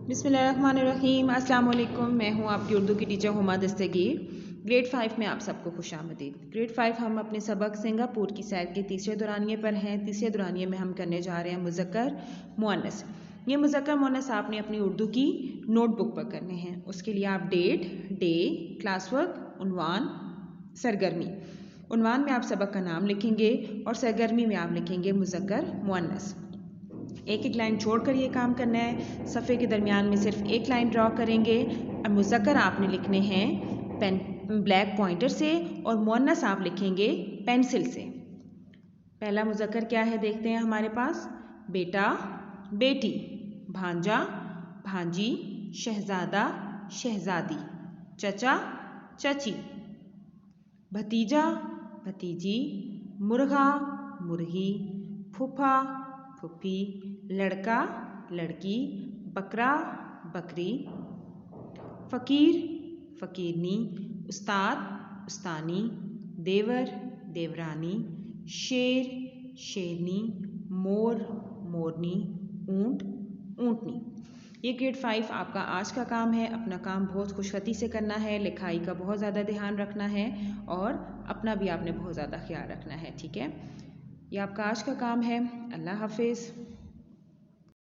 बिस्मिल्लाहिर्रहमानिर्रहीम। अस्सलाम वालेकुम। मैं हूँ आपकी उर्दू की टीचर हुमा दस्तगीर। ग्रेड 5 में आप सबको खुशामदीद। ग्रेड 5 हम अपने सबक सिंगापुर की सैर के तीसरे दौरानिए पर हैं। तीसरे दौरानिए में हम करने जा रहे हैं मुज़क्कर मुअन्नस। ये मुज़क्कर मुअन्नस आपने अपनी उर्दू की नोटबुक पर करने हैं। उसके लिए आप डेट, डे, क्लास वर्क, उन्वान, सरगर्मी। उन्वान में आप सबक का नाम लिखेंगे और सरगर्मी में आप लिखेंगे मुज़क्कर मुअन्नस। एक एक लाइन छोड़कर ये काम करना है। सफ़े के दरमियान में सिर्फ एक लाइन ड्रॉ करेंगे और मुज़क्कर आपने लिखने हैं पेन ब्लैक पॉइंटर से और मुअन्नस आप लिखेंगे पेंसिल से। पहला मुज़क्कर क्या है देखते हैं हमारे पास। बेटा, बेटी, भांजा, भांजी, शहज़ादा, शहज़ादी, चचा, चची, भतीजा, भतीजी, मुर्गा, मुर्गी, फूफा, फूफी, लड़का, लड़की, बकरा, बकरी, फ़कीर, फ़कीरनी, उस्ताद, उस्तानी, देवर, देवरानी, शेर, शेरनी, मोर, मोरनी, ऊँट, ऊँटनी। ये ग्रेड 5 आपका आज का काम है। अपना काम बहुत खुशगवारी से करना है, लिखाई का बहुत ज़्यादा ध्यान रखना है और अपना भी आपने बहुत ज़्यादा ख्याल रखना है। ठीक है, ये आपका आज का काम है। अल्लाह हाफिज़।